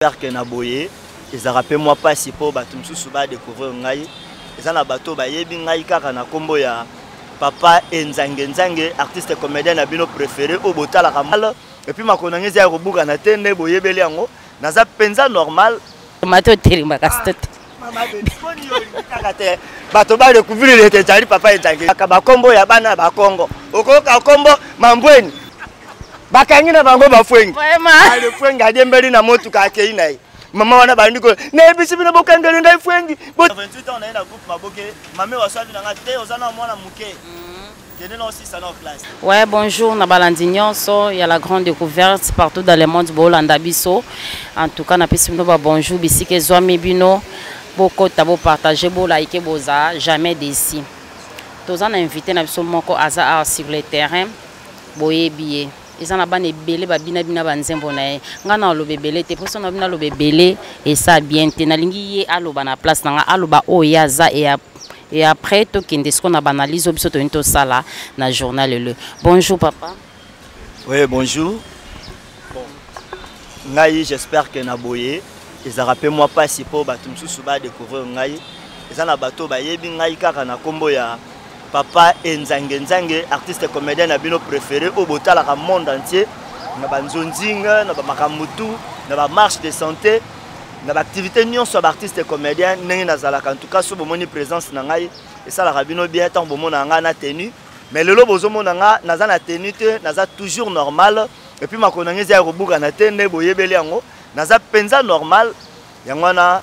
J'espère que na boye ils rappellent moi pas si pour batum sous ba découvrir ngai ils na bato ba yebi ngai kaka na kombo ya papa Nzange artiste comédien na bino préféré au botala kamal et puis makona ngezi ya kobuka na tende boye beli yango naza penza normal mato terimba kastot mama boni yo kaka te bato ba découvrir le tetari papa Nzange ka kombo ya bana ba Kongo okoka kombo mambweni bakangi na bango bafwengi vraiment ale fwengi adembeli na motu ka kei nai mama wana bandiko na bisi bino bokangeli ngai fwengi 28 ans na ina groupe maboke mame wasali na ngate ozana mwana muke tenez aussi ça en classe. Ouais, bonjour na balandignon so il y a la grande découverte partout dans le monde bolanda biso en tout cas na pesi bino ba bonjour bisike zwami bino boko tabo partager bo like boza jamais déçu tozana invité na biso moko aza sur le terrain boye billet. Ils ont abandonné belé babina bina banzembo na ngana lo bebele te poso na bina lo bebele et ça bien te na lingi ye aloba na place na aloba o yaza et après to kende ce qu'on a banalisé biso to into sala na journal le bonjour papa. Oui bonjour. Bon ngai j'espère que na boye ils rappellent moi pas si pour batum sous ba découvrir ngai ils na bato ba yebi ngai kaka na kombo ya papa Nzange artiste comédien na bino préféré au botala ka monde entier na banzonzinga na ba makamutu na ba marche de santé na ba activité nyonso ba artiste comédien ndenge nazala en tout cas so bomoni présence na ngai et ça la rabino bien tant bomona nga na tenue mais lelo bozomona nga naza na tenue te naza toujours normal et puis makona ngezi ya kobuka na tende boyebeli yango naza penza normal yango na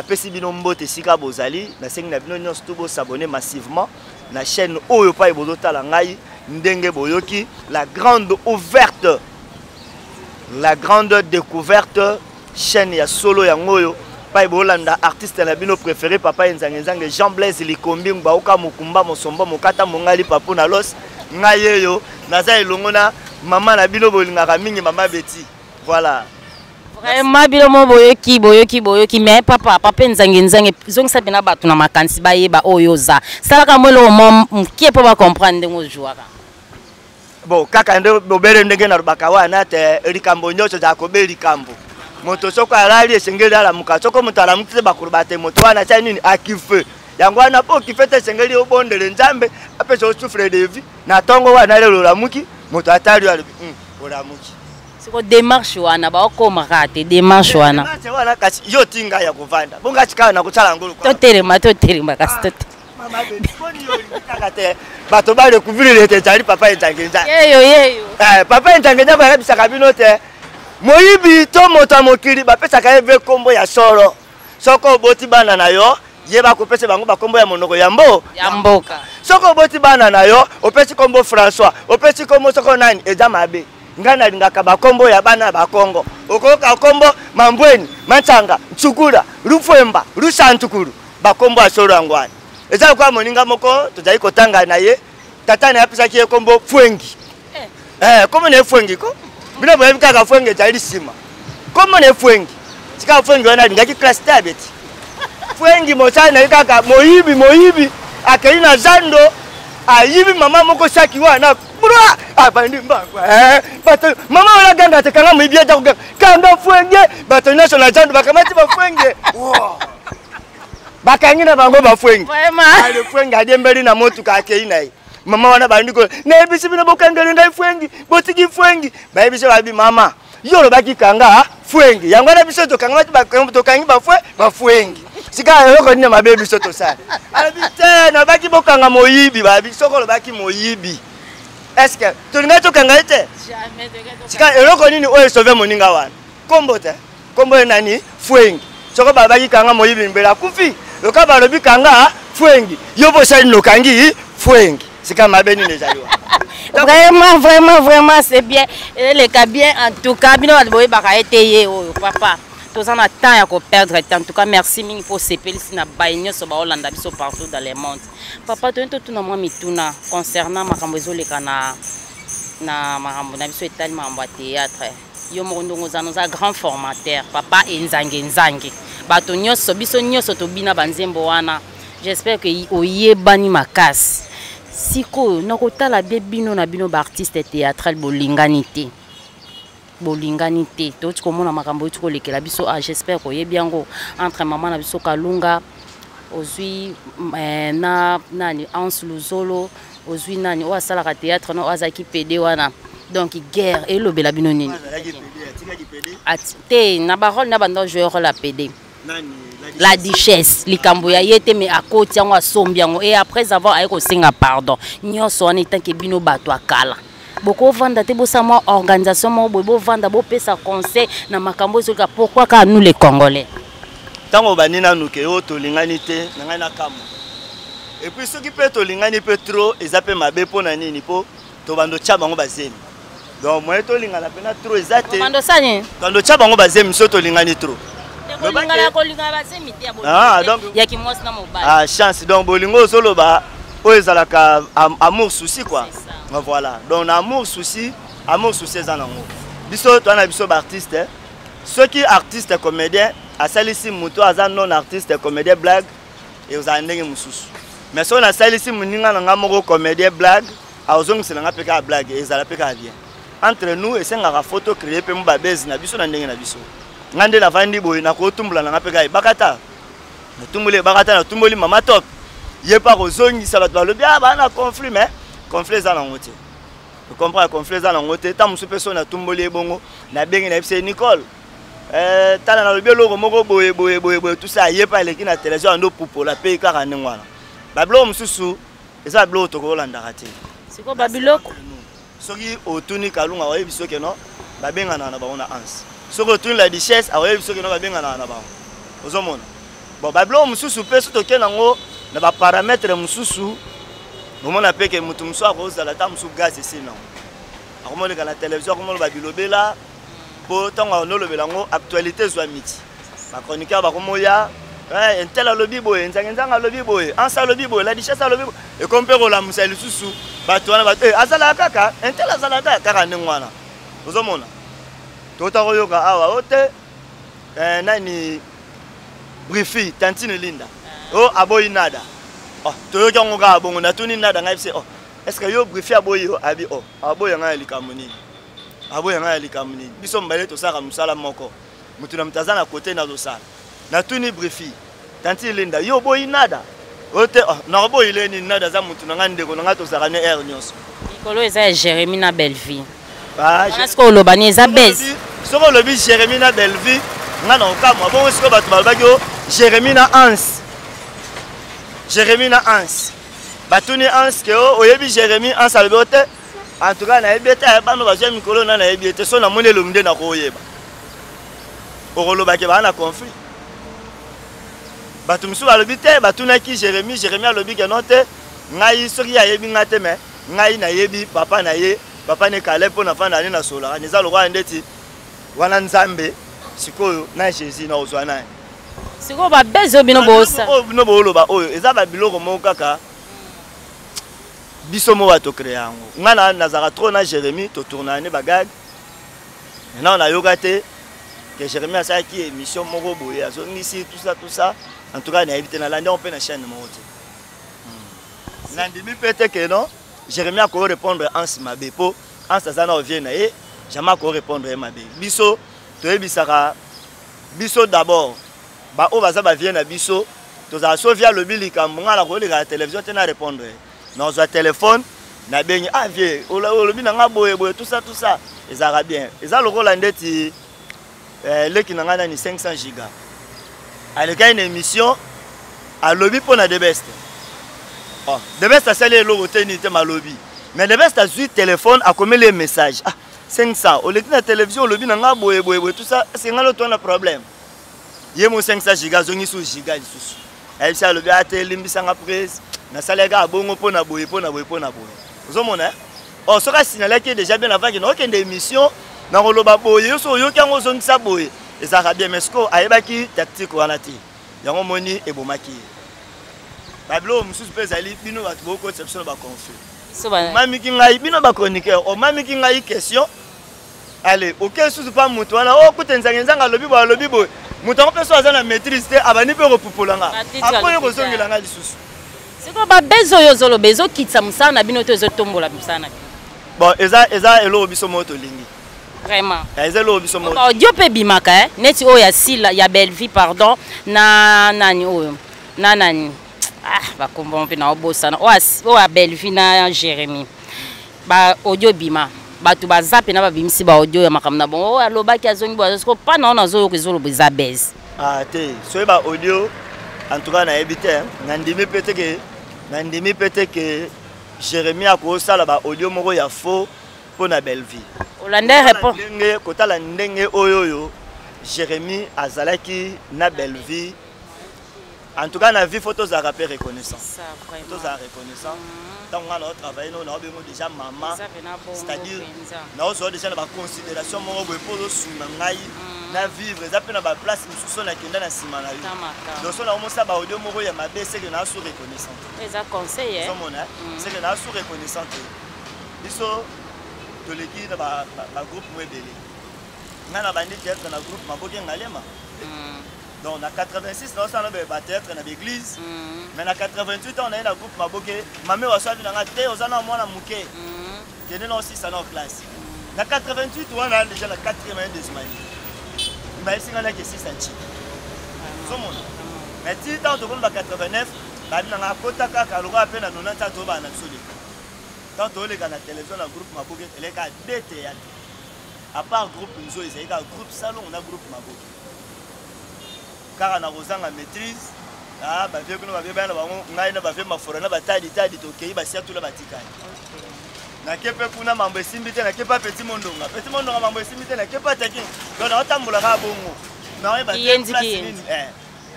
pesi bino mbote sika bozali na sengi na bino nyonso to bo s'abonner massivement la chaîne Oyo pa ibozota la ngai ndenge boyoki la grande ouverte la grande découverte chaîne ya solo ya ngoyo pa ibolanda artiste na bino préféré papa Nzange Jean Blaise Likombi Mbaoka Mukumba Mosombo Mokata Mongali Papu na los ngai yo naza elongona mama na bino bolingaka mingi mama Betty voilà. Vraiment bilomo boyoki mais papa Nzange zongisa bina batu na makansi ba yeba oyoza salaka mwelo mom ki po ba comprendre ngo jouaka bon kaka ndo bobere ndenge na rubaka wana te likambo nyonso za kobeli kambo moto soko alali esengeli ala muka soko mutala mutse bakurubate moto wana cha nini akife yango wana po kifete esengeli obondele nzambe apesa osufre de vie na tongo wana lelo la muki moto atali ali ola muki siko démarche wana ba okoma kate démarche wana kasi yo tinga ya kuvanda bunga chikana na kutsala ngulu kwa toterima kasi tote mama boni yo kaka te bato ba découvrir le tetari papa Nzange yeyo papa Nzange ba yebisa kabino te moyibi to moto mokili ba pesa ka eve kombo ya soro soko boti bana na yo yeba ko pesa bango ba kombo ya monoko ya mboka soko boti bana na yo opesi kombo François opesi kombo soko nani eja mabe ngana lingaka ba kombo ya bana ba Kongo okoka kombo mambweni manchanga tsukura rufemba rusantukuru ba kombo asoro angwani eza kwa moninga moko tozai kotanga na ye tata na yapisa ki kombo fwengi komo ne fwengi ko bino boye bikaka fwengi tali sima komo ne fwengi sika fwengi wana lingaki class tabeti fwengi mosana kaka moyibi akaina zando ayibi mama moko saki wana bura abandi mbangwa bato mama wala ganga tekanga mwibia ta kanga fwenge bato national zando bakamati ba fwenge bakangi na bango ba fwenge vraiment ale fwenge adembeli na motu ka kei nai mama wana bandiko na bisi bino bokangeli ngai fwengi botiki fwengi ba bisi babi mama yoro baki kanga fwengi yango na biso to kanga to kangi ba fwengi sika yoko ni mabe biso to sana alabite na baki bokanga moyibi babi sokolo baki moyibi est-ce que tu n'as pas kanga ete jamais sika yoko nini oyo sauver moninga wana kombo te kombo nani fwengi soko babaki kanga moyibi mbela kufi loka balobi kanga fwengi yobo sali no kangi fwengi sika mabe ni nezaliwa vraiment c'est bien les cas bien en tout cas bino boye baka eteye oyo papa tous en temps à perdre en tout cas merci mini pour ces pelisi na baigno so ba Hollande biso partout dans le monde papa to tout na moi mituna concernant makambo ezoleka na makambo na biso etali makambo ya théâtre yo mondongo za nos grand formateur papa Nzange bato nyonso biso nyonso to bina banzembo wana j'espère que oyebani makasi siko nakotala bino na bino ba artiste théâtral bolingani te bolingani te to tu komona makambo tu kolekela biso j'espère ko yebiango entre maman na biso Kalunga ozui na nani Anse Luzolo ozui nani o asala ka théâtre no azaki PD wana donc guerre et lobela bino nini te na barole na bando joueur la PD la duchesse likambo ya yete mais à côté yango asombiango et après avoir aiko singa pardon nyonso wana itanke bino bato akala boko vanda te bosa mo organisation mo bo vanda bo pesa conseil na makambo zoka pourquoi ka nous les Congolais tango banina nuke o to lingani te na ngai na kamo et puis ceux qui peut to lingani peut trop ezape mabe pona nini po to bando tcha bango bazemi donc moi to lingana pena trop ezate bando sani bando tcha bango bazemi so to lingani trop ah chance donc bolingo zoloba o ezalaka amour souci quoi voilà donc amour souci ezanango biso to na biso ba artiste ceux qui artiste comédien asalisi muto aza non artiste comédien blague et aux ndenge mususu mais so na salisi muninga nga moko comédien blague azongisa nga peka blague ezala peka bien entre nous et senga photo créer pe mu ba base na biso na ndenge na biso ngande na vandi boy na ko tumbula na peka bakata na tumbule bakata na tumboli mama top ye pa kozongisa bato balobi ba na conflit mais conflit za na ngote tu comprends conflit za na ngote ta musu personne na tumboli ebongo na bengi na bise Nicole tala na lobi loko moko boye tout ça ye pa leki na télévision ndo popola pe kaka nengwana bablo mususu eza bablo to ko landa kate siko babiloko soki otuni Kalunga oyebi soki no babengana na baona Anse soki otuni la duchesse oyebi soki no babengana na baona ozomona bon bablo mususu pe soto kenango na ba paramètres mususu bomona peke mutu musu akozala ta musu gaz esina akomona na télévision akomona babilobela po tango no lobelango actualité zo miti ba chroniqueur ba komoya entela lobi boye nzanga lobi boye Ansa lobi boye la duchesse lobi et compare la musa lisusu bato wana bato azala kaka entela azala kaka nengwana ozomona tota koyoka awa ote nani brifi tantine linda oh aboyi nada oh toyoka ngoka bongo na tuni nada ngai se oh est-ce que yo brifi aboyi abi oh aboyi ngai likamuni aboyi ngai likamuni biso mbale to saka musala moko mutu na mtazana côté na dosala na tuni brifi tantine linda yo boyi nada ote oh na boyi leni nada za mutu na ngande ko na to saka ne air nyonso ikolo eza Jérémy na Belleville est-ce que lobani eza base soko lobi Jérémy na Belleville ngana okamo bon siko bato balbaki Jérémy na Anse batuni Anse ke oyebi Jérémy Anse albote en tout cas na ebete bano bazwa mikolo na ebete so na monelo mde na koyeba okolobaki bana conflit batu misu balobi te batunaki Jérémy alobi ke non te ngai soki ayebi ngate me ngai na yebi papa na ye papa ne kale po na fanda na sola neza lokwa ndeti wana nzambe sikoyo na Jésus na ozwana siko ba bezo bino bosa bino boloba oyo eza ba biloko moko kaka biso mo bato créango ngana nazaka trop na Jérémy to tourner ne bagag maintenant na yoka te que Jérémy a ça qui émission moko boye azongisi tout ça en tout cas na éviter na lande on peut na chaîne moko te nandimi peut-être que non Jérémy a ko répondre Anse mabe po Anse zana ovie na ye jamais ko répondre mabe biso to ebisaka biso d'abord ba o baza ba vient na biso to za so via le bilika ngala ko leka télévision te na répondre na zo téléphone na bengi ah vie o lobi na nga boye tout ça ezara bien eza lokola ndeti leki na ngana ni 500 giga aleka une émission a lobby pour na de best oh de best a sali logo teni te malobi mais de best a zu téléphone a comme les messages ah 500 au leki na télévision lobby na nga boye tout ça c'est ngalo to na problème yemo 500 giga zongi sous giga lisusu elle ça lobby a te limbisa nga prise na salega bongo pona boye ozomona oh soka signaler que déjà bien avant que na okende émission na koloba boye so yo kango zongisa boye ezaka bien mesko ayebaki tactique wana ti yango moni ebomaki bablo mususu pezali bino bato boko conception ba conflit so ba mami kingai bino ba chroniqueur o mami kingai question allez aucun souci pas mutu wana o kutenzanga lobi boye mutu ko peso azana maîtrise te abani pe repopolanga apoye ko zongela nga lisusu siko ba bezo yo zolo bezo kitsa musana bino to zo tombola musana bon eza elo biso moto lingi Vraiment. ezelo biso mo audio pe bimaka neti o ya sila ya belle vie pardon na nani oyo na nani ba kombo pe na obosana o ya belle vie na Jérémy ba audio bima batu bazape na babimisi ba audio ya makamna bon o alobaki azongi bo azo pa na ona zo kezolo beza base te so ba audio en tout cas na ebite nandimi pete que Jérémy a kosala ba audio moko ya faux pour na belle vie Olande répond kotala ndenge oyoyo Jérémy azalaki na belle vie en tout cas na vie photos à rappeler reconnaissant photos à reconnaissant donc on a travaillé nous on a déjà maman c'est-à-dire nous avons déjà la considération mon pour le na vivre ça peut na ba place mususu na kenda na sima na yo donc on a commencé ba audio moko ya mabe c'est que na sous reconnaissant les a conseillé c'est que na sous reconnaissant biso de l'équipe de ba groupe Mwebele na bandi théâtre na groupe Maboke Ngalema donc na 86 na ça na ba théâtre na l'église mais na 88 on a un groupe Maboke mamé wa sabi na te ozana mwana muke kene na aussi ça na classe na 88 on a déjà la 4e année des Mali mais c'est là que 6 cm somona mais si tant de 89 ba na kota kaka lo ba pe na 90 to ba na soli tant on les gars la télévision la groupe Maboke les gars deux théâtres à part groupe Nzo ils gars groupe salon on a groupe Maboke car na rozanga maîtrise ah ba vieux que nous ba vieux ba na bango ngai na ba vieux mafora na ba tadi to kei ba sia tout la batikani na kepe kuna mambo esimbite na kepa petit mondonga mambo esimbite na kepa taki donc na otambola ka bongo na ba yenzi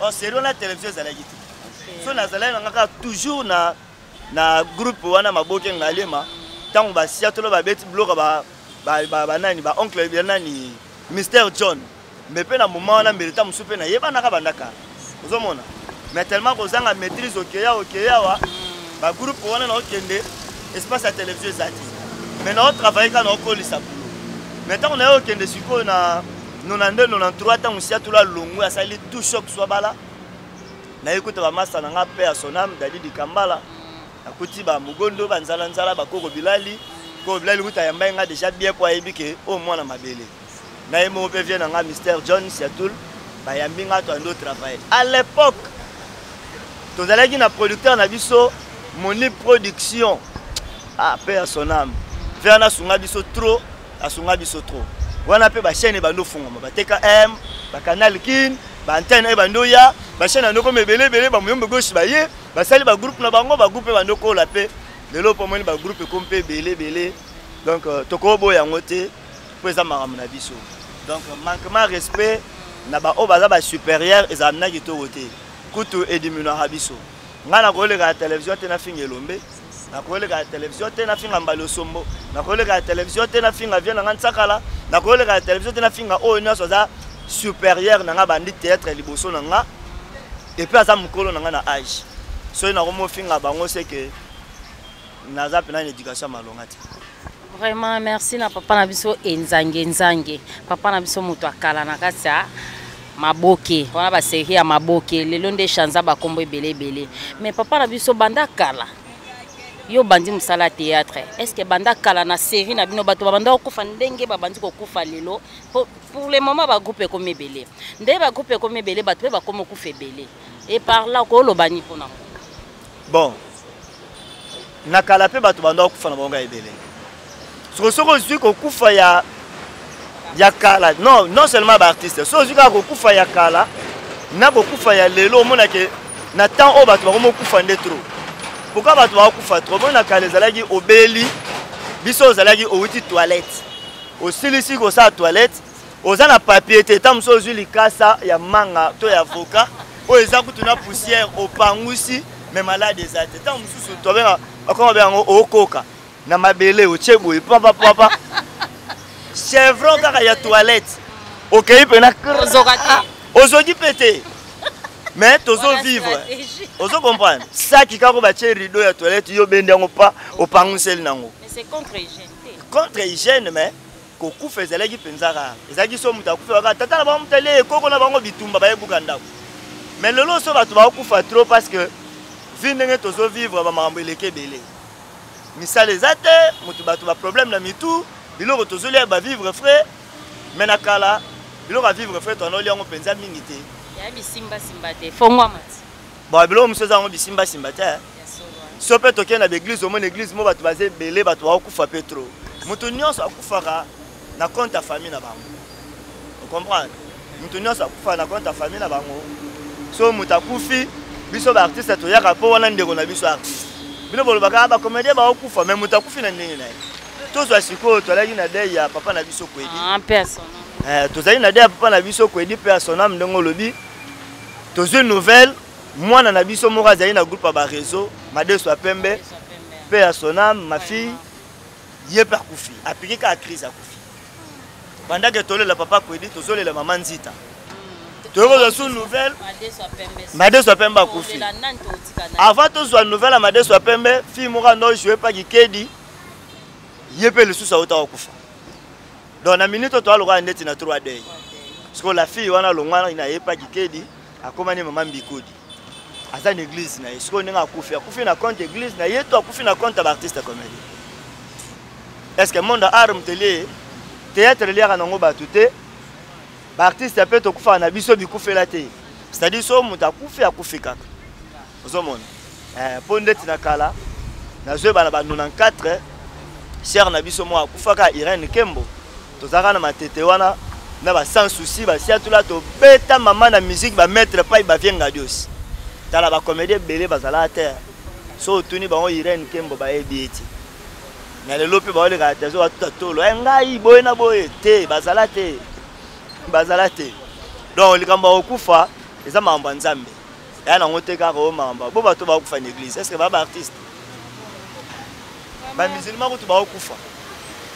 oh c'est la télévision za la giti so na zala na ngaka toujours na groupe wana Maboke Ngalema tango ba sia tout ba beti bloka ba nani ba oncle bien nani Mr John mais pe na moment wana mérita musupe na yeba na ka bandaka ozomona mais tellement ko zanga maîtrise okeya wa ba groupe wana na okende espace à télévision zati mais on travaille quand on colle ça maintenant on est au kende siko na 92 93 tant sia tout la longu ya sali tout choc soit bala na écoute ba massa na nga pe à son âme Dadi Kambala akuti ba mugondo ba nzala ba koko bilali kuta yamba nga déjà bien pour ayebike au moins na mabele na yemo pe vient nga Mr John Siatul ba yambi nga to ando travail à l'époque to zalaki na producteur na biso Moni Production ah paix à son âme vers sunga biso trop asunga biso trop wana pe ba chaîne bando funga ba TKM ba Canal Kin ba antenne e bando ya ba chaîne ndoko mebele ba muyombe gauche ba ye ba sali ba groupe na bango ba groupe bando ko la pe lelo po moni ba groupe kompe belé donc tokobo yango te po eza makambo na biso donc manquement respect na ba o baza ba supérieur ezamna kitoko te kutu edimuna biso ngana ko le ga télévision te na fingelombe na kolega télévision te na finga mbalo sombo na kolega télévision te na finga vient na ntsakala na kolega télévision te na finga o nyoso za supérieur na nga bandi théâtre liboso na nga et puis aza mukolo na nga na âge so na komo finga bango c'est que naza pena une éducation malongati vraiment merci na papa na biso nzange papa na biso muto akala na kasa Maboke wana ba série ya Maboke lelo nde chanza ba kombo ebele mais papa na biso banda kala yo bandi musala théâtre est-ce que banda kala na série na bino bato banda okufa ndenge babandi kokufa lelo pour le moment ba groupe comme ebele nde ba groupe comme ebele bato ba comme okufa ebele et par là ko lo bani pona bon na kala pe bato banda okufa na bonga ebele soko zui kokufa ya kala non seulement ba artiste so zui ka kokufa ya kala na kokufa ya lelo mona ke na temps o bato ba comme okufa nde trop pourquoi bato ba kufa trop bon na kale zalaki obeli biso zalaki outi toilette osilisi ko sa toilette oza na papier te tamso zuli kasa ya manga to ya avocat o eza kutu na poussière opangusi mais malade ezate tam mususu to benga akoma benga okoka na mabele o cheboy papa chevron kaka ya toilette okei pena ozoki pété mais tozo vivre ozo comprendre ça qui kako ba che rideau ya toilette yo bendango pa opanguseli nango mais c'est contre hygiène mais ko kufa zeleki penzara ezaki so muta kufa ka tata na ba mutele koko na bango bitumba ba yebuka ndako mais lelo so ba to ba kufa trop parce que vindenge tozo vivre ba mambo eleke belé misale zate mutu ba to ba problème na mitu biloko tozoli ba vivre frère mais na kala biloko vivre frère to noli yango penza mingi te ya bisimba simba te fongwa mati bon biloko musoza ngo bisimba simba te so pe toke na l'église au moins église mo bato bazé belé bato ba kufa petro mutu nyonso akufaka na compte ya famille na bango vous comprenez mutu nyonso akufa na compte ya famille na bango so mutu akufi biso ba artiste to yaka po wana ndeko na biso artiste bino bolobaka ba comédien ba okufa mais mutu akufi na ndenge na ye tozwa siko tolaki na dei ya papa na biso kwedi personne tozali na dei ya papa na biso kwedi pe asonam ndenge lobi tozwi nouvelle mwana na biso moko azali na groupe ba réseau Madeso Apembe pe asonam ma fille ye pe akufi apiki ka crise akufi pendant que tolela papa kwedi tozolela maman Nzita tozo sous nouvelle Madeso Apembe akufi avant tozwa nouvelle Madeso Apembe fille moko no jouer pas Kedi yepé le sous auta okufa donc na minute to aloko ndeti na 3 days parce que la fille wana longwana ina yepa Kedi akomani maman Bikodi aza na église na yesko ninga akufi na compte église na yeto akufi na compte artiste comédie est-ce que monde arme télé théâtre liaka nango batute ba artiste peut to kufa na biso bikufela te c'est-à-dire so muta akufi kaka ozomona po ndeti na kala na zo bana ba 94 cher na biso mo akufaka Irene Kembo tozaka na matete wana na ba sans souci ba sia tula to beta mama na musique ba mettre pas ba vienga dios tala ba comédie belé bazala terre so tuni ba Irene Kembo ba ebiti na le lopi ba ole ka tezo wa tutolo ngai boye na boye te bazala te donc likamba okufa eza mamba nzambe ya na ngote ka ko mamba bo bato ba okufa na église est-ce que ba artiste ba musulman ko to ba okufa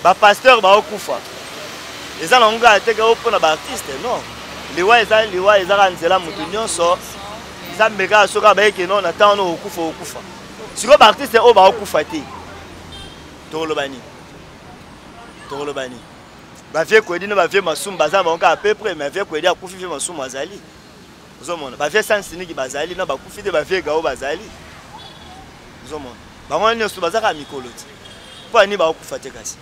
ba pasteur ba okufa eza na nga ateka opona ba artiste non liwa eza kanzela mutu nyonso nzambe ka soka ba eke non na tano okufa siko ba artiste o ba okufa te tolobani ba vie kwedi na ba vie masumu baza ba nka à peu près mais vie kwedi akufi vie masumu azali ozomona ba vie sansiniki bazali na ba kufi de ba vie gao bazali ozomona bango nyonso bazaka mikolo ti po ani ba okufa te kasi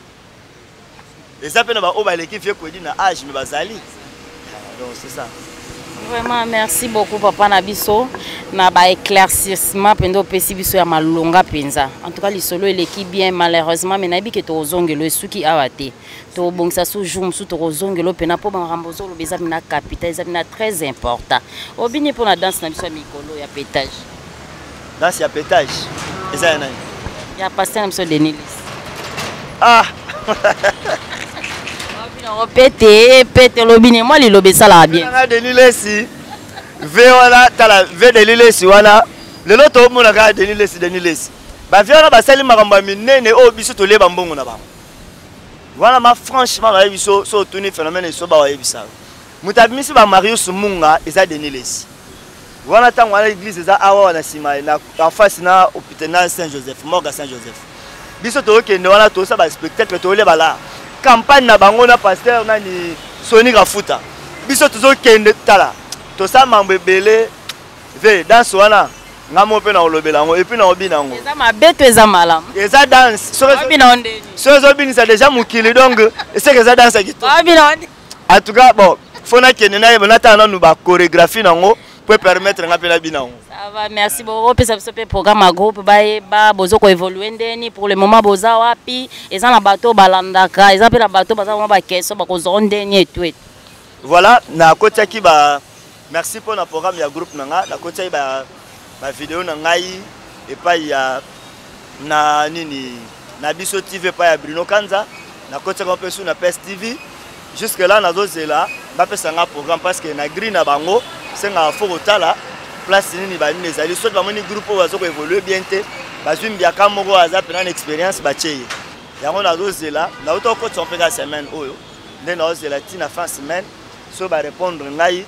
eza pe na ba oba l'équipe vie kwedi na âge mais bazali donc c'est ça. Vraiment merci beaucoup papa Nabiso na ba éclaircissement pendo pesi biso ya malonga penza en tout cas lisolo l'équipe bien malheureusement mais nabi ke to zongelo suki awate to bongisa sou jour sou to zongelo pena po ba rambozo lo beza mina capital eza mina très important obini pour la danse na biso ya mikolo ya pétage danse ya pétage eza ya nani ya pasteur na biso Denilis Pete lobine moi li lobesa la bien. Na Denilesi. Ve wala tala ve Denilesi wana. Lelo to mona ka Denilesi. Ba viona ba sali makamba minene o biso to leba mbongo na ba. Voilà ma franchement ba biso so tuni phénomène so ba wa yebisa. Mutabimisi ba Marius Munga eza Denilesi. Wana tango wana église eza awa na sima na en face na hôpital Saint-Joseph, morgue Saint-Joseph. Biso to okende wana to sa ba spectacle to leba la. Campagne na bango na pasteur nani Soni Rafuta biso tozo kende tala to sa mambe belé ve danse wana ngamo pe na olobela ngo et puis na obina ngo eza mabeto eza malamu eza danse so obina ondeni so obina ça déjà mukili donc c'est que ça danse kito obina ondeni en tout cas bon fona kende na yeba natana no ba chorégraphie nango pour permettre ngape na bina ngo. Ça va, merci beaucoup. Puis ça fait programme à groupe ba bozo ko évoluer ndeni pour le moment boza wapi eza na bateau balandaka eza pe na bateau baza ba keso ba ko zondeni et tout. Voilà, na kotiaki ba merci pour na programme ya groupe nanga na kotiaki ba vidéo na ngai et pas ya na nini na biso TV pa ya Bruno Kanza na kotiaki un peu sur na PS TV jusque là na zozela ba pesa nga programme parce que na green na bango c'est nga foko tala place nini ba nini ezali soit ba moni groupe ozo ko évoluer bien te ba zwimbi ya kamoko aza pena na expérience ba cheye yango na zozela na auto ko tsompeka semaine oyo nde na zozela tina fin semaine so ba répondre ngai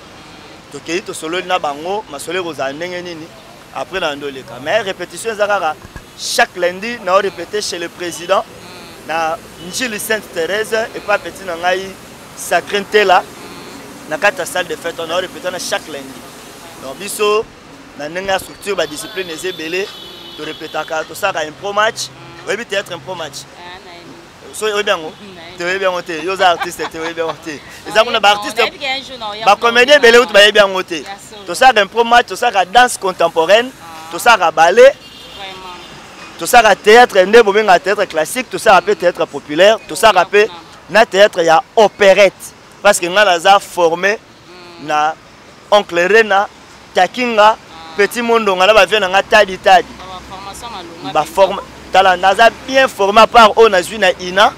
to kei to solo na bango masolo ko za ndenge nini après na ndoleka mais répétition ezaka chaque lundi na répéter chez le président na Njili Sainte Thérèse et pas petit na ngai Sacré Ntela na kata salle de fête on a répété chaque lundi donc biso na nenga structure ba discipline ezebele to répétaka to saka un pro match oui théâtre un pro match so yo bien te bien oté yo za artiste te bien oté eza kuna ba artiste ba comédien belé out ba bien oté to ça un promo to ça danse contemporaine to ça ballet to ça théâtre ndé bo benga théâtre classique to ça peut théâtre populaire to ça peut na théâtre ya opérette parce que ngala za formé na oncle Rena Takinga petit monde ngala ba vient nga tadi ba forme tala naza bien formé par on a na ina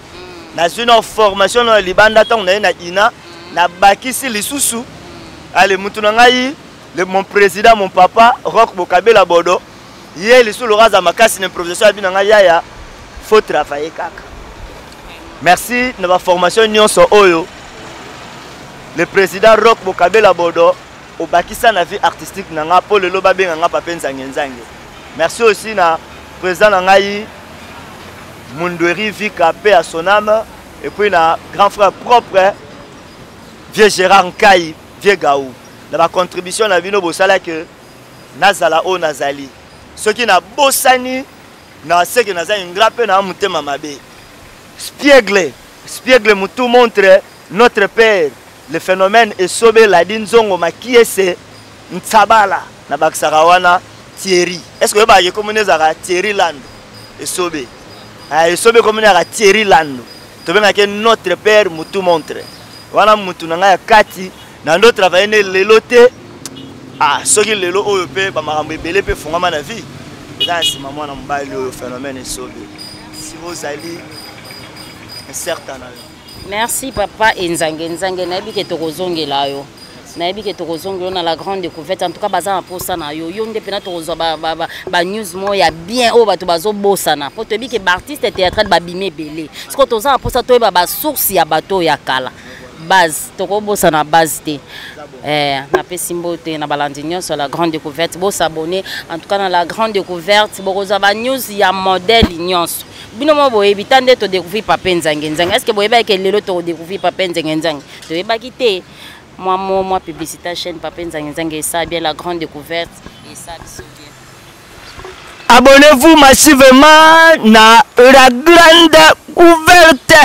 na une formation na libanda tong na ina na bakisi lisusu ale mutu na ngai mon président mon papa Rock Bokabela Bodo yé lisusu le raza makasi na improvisation abina ngai ya faut travailler kaka merci na ba formation nyonso oyo le président Rock Bokabela Bodo au bakisa na vie artistique na nga po lelo ba benga nga papa nzange merci aussi na président na ngai Mundweri Vika paix à son âme et puis na grand frère propre vieux Gérard Nkai vieux Gaou na ba contribution na bino bosala que nazala o nazali ceux qui na bosani na ce que naza ingrape na mutema mabe Spiegle mutu montre notre père le phénomène est sobé la dinzongo makiese ntsabala na baksarawana Thierry est-ce que ba yekomune zara Thierry Land et sobé et sobé komune zara Thierry Land to benga ke notre père mutu montre wana mutu na nga kati na ndo travailler ne lelote soki lelo oyo pe ba makambo ebele pe fongama na vie eza sima mwana mbali le phénomène est sobé si vous allez un certain âge. Merci papa Nzange nayebi ke tokozongela yo nayebi ke tokozongela na la grande découverte en tout cas baza na posa na yo yo nde pena tokozwa ba news mo ya bien o bato bazo bosana po toyebi ke ba artiste théâtral babime belé siko toza na posa toyeba ba source ya bato ya kala base tokobosa na base te na pesi mbote na balandi nyonso la grande découverte bo s'abonner en tout cas dans la grande découverte bokozwa ba news ya modèle nyonso bino mo boyebi tande to découvrir papa Nzange est-ce que boyeba ke lelo to découvrir papa Nzange to yeba kité moi publicité chaîne papa Nzange ça bien la grande découverte et ça bien abonnez-vous massivement na la grande découverte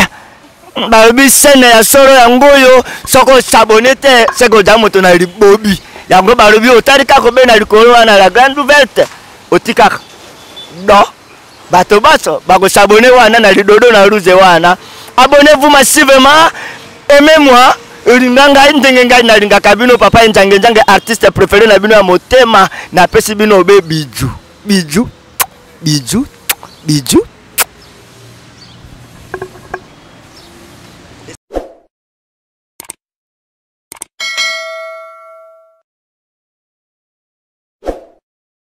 babi sene ya solo yango yo soko s'abonner te seko jamoto na libobi yango barobi otarika ko be na likolo wana la grande découverte otika do bato baso bako s'abonner wana na lidodo na ruze wana abonnez-vous massivement aimez-moi ringanga ndengenga na ringa kabino papa Nzange artiste préféré na bino ya motema na pesi bino be biju